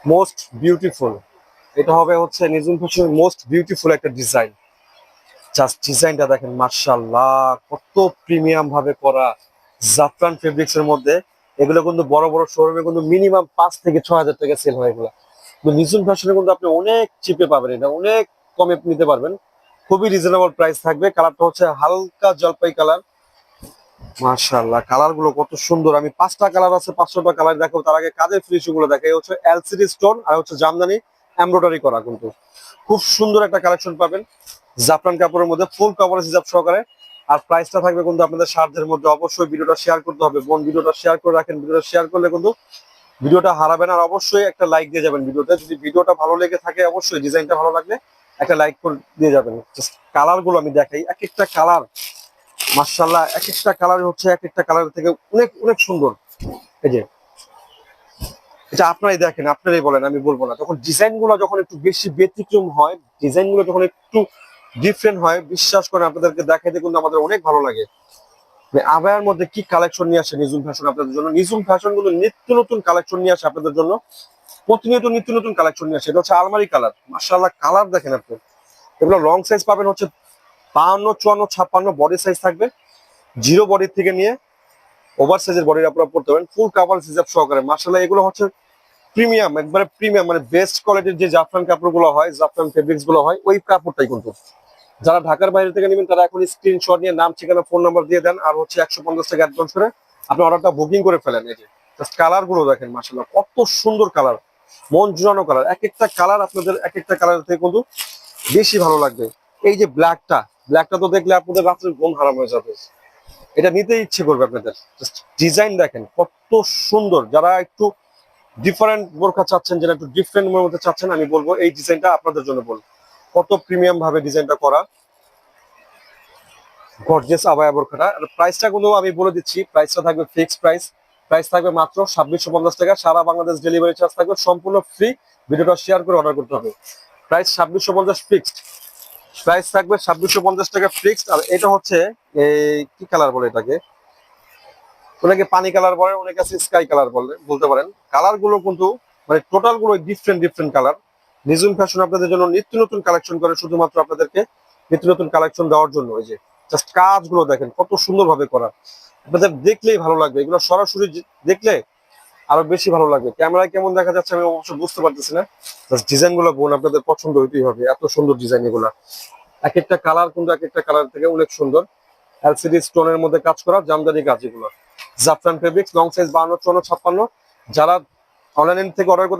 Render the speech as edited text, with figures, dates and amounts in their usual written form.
Most beautiful, এটা হবে হচ্ছে নিজুম ফ্যাশনের মোস্ট বিউটিফুল একটা ডিজাইন। জাস্ট ডিজাইনটা দেখেন, মার্শাল্লাহ, কত প্রিমিয়াম ভাবে করা জাফরান ফেব্রিক্স এর মধ্যে। এগুলো কিন্তু বড় বড় শোরুমে কিন্তু মিনিমাম 5 থেকে 6 হাজার টাকা সেল হয় এগুলো। কিন্তু নিজুম ফ্যাশনে কিন্তু আপনি অনেক চিপে পাবেন, এটা অনেক কমে নিতে পারবেন। খুবই রিজনেবল প্রাইস থাকবে। কালারটা হচ্ছে হালকা জলপাই কালার। মাশাআল্লাহ, কালার গুলো কত সুন্দর। আমি 5টা কালার আছে, 500টা কালার দেখো। তার আগে কাজের ফিনিশিং গুলো দেখে হচ্ছে এলসিডি স্টোন আর হচ্ছে জামদানি এমব্রয়ডারি করা, কিন্তু খুব সুন্দর একটা কালেকশন পাবেন জাফরান কাপড়ের মধ্যে, ফুল কভারেজ হিসাব সহকারে। আর প্রাইসটা থাকবে কিন্তু আপনাদের সাধ্যের মধ্যে। অবশ্যই ভিডিওটা শেয়ার করতে হবে বোন, ভিডিওটা শেয়ার করে রাখেন। ভিডিওটা শেয়ার করলে কিন্তু ভিডিওটা হারাবেন। আর অবশ্যই একটা লাইক দিয়ে যাবেন ভিডিওতে, যদি ভিডিওটা ভালো লেগে থাকে। অবশ্যই ডিজাইনটা ভালো লাগলে একটা লাইক করে দিয়ে যাবেন। জাস্ট কালার গুলো আমি দেখাই, এক একটা কালার মাশাআল্লাহ, এক একটা কালার হচ্ছে এক একটা কালার থেকে অনেক অনেক সুন্দর। এই যে এটা আপনারাই দেখেন, আপনারাই বলেন, আমি বলবো না। তখন ডিজাইন গুলো যখন একটু বেশি ব্যতিক্রম হয়, ডিজাইন গুলো যখন একটু ডিফারেন্ট হয়, বিশ্বাস করেন আপনাদেরকে দেখাইতে কিন্তু আমাদের অনেক ভালো লাগে। মানে আবায়ার মধ্যে কি কালেকশন নিয়ে আসে নিজুম ফ্যাশন আপনাদের জন্য। নিজুম ফ্যাশন গুলো নিত্য নতুন কালেকশন নিয়ে আসে আপনাদের জন্য, প্রতিনিয়ত নিত্য নতুন কালেকশন নিয়ে আসে। এটা হচ্ছে আলমারি কালার, মাশাআল্লাহ, কালার দেখেন আপনি। এগুলো লং সাইজ পাবেন হচ্ছে 52, 54, 56 বডি সাইজ থাকবে। জিরো বডি থেকে নিয়ে ওভার সাইজের বডির আপনারা পড়তে পারেন, ফুল কাভার হিসাব সহকারে। মাশাআল্লাহ, এগুলো হচ্ছে প্রিমিয়াম, একবারে প্রিমিয়াম, মানে বেস্ট কোয়ালিটির যে জাফরান কাপড়গুলো হয়, জাফরান ফেব্রিক্স গুলো হয়, ওই কাপড়টাই কিন্তু। যারা ঢাকার বাইরে থেকে নেবেন তারা এখন স্ক্রিনশট নিয়ে নাম, ঠিকানা, ফোন নাম্বার দিয়ে দেন। আর হচ্ছে 150 টাকা অ্যাডভান্স করে আপনি অর্ডারটা বুকিং করে ফেলেন। এই যে জাস্ট কালার গুলো দেখেন, মাশাআল্লাহ, কত সুন্দর কালার, মন জুড়ানো কালার। এক একটা কালার আপনাদের এক একটা কালার থেকে কিন্তু বেশি ভালো লাগবে। এই যে ব্ল্যাকটা, ব্ল্যাকটা তো দেখলে আপনাদের রাত্রে ঘুম হারাম হয়ে যাবে, এটা নিতে ইচ্ছে করবে আপনাদের। জাস্ট ডিজাইন দেখেন কত সুন্দর। যারা একটু ডিফারেন্ট বোরখা চাচ্ছেন, যেটা একটু ডিফারেন্ট মধ্যে চাচ্ছেন, আমি বলবো এই ডিজাইনটা আপনাদের জন্য। বলবো কত প্রিমিয়াম ভাবে ডিজাইনটা করা, গর্জিয়াস আবায়া বোরখাটা। প্রাইসটা কিন্তু আমি বলে দিচ্ছি, প্রাইসটা থাকবে ফিক্সড প্রাইস। প্রাইস থাকবে মাত্র 2650 টাকা। সারা বাংলাদেশ ডেলিভারি চার্জ থাকবে সম্পূর্ণ ফ্রি। ভিডিওটা শেয়ার করে অর্ডার করতে হবে। প্রাইস 2650 ফিক্সড, প্রাইস থাকবে 2650 টাকা ফিক্সড। আর এটা হচ্ছে এই কি কালার বলে এটাকে, অনেকে পানি কালার বলে, অনেকে আছে স্কাই কালার বলে, বলতে পারেন। কালার গুলো কিন্তু মানে টোটাল গুলো different different colour. Nijum fashion আপনাদের জন্য নিত্য নতুন কালেকশন করে, শুধুমাত্র আপনাদেরকে নিত্য নতুন কালেকশন দেওয়ার জন্য। এই যে জাস্ট কাজগুলো দেখেন কত সুন্দর ভাবে করা, আপনাদের দেখলেই ভালো লাগবে। এগুলো সরাসরি দেখলে আরো বেশি ভালো লাগবে। ক্যামেরায় কেমন দেখা যাচ্ছে আমি অবশ্য বুঝতে পারতেছি না। জাস্ট ডিজাইন গুলো বোন আপনাদের পছন্দ হইতেই হবে, এত সুন্দর ডিজাইন এগুলা। এক একটা কালার কিন্তু এক একটা কালার থেকে অনেক সুন্দর। এলসিডি স্টোনের মধ্যে কাজ করা জামদানি কাজ, এগুলো জাফরান ফেব্রিক্স, লং সাইজ 52, 54, 56। যারা অনলাইন থেকে অর্ডার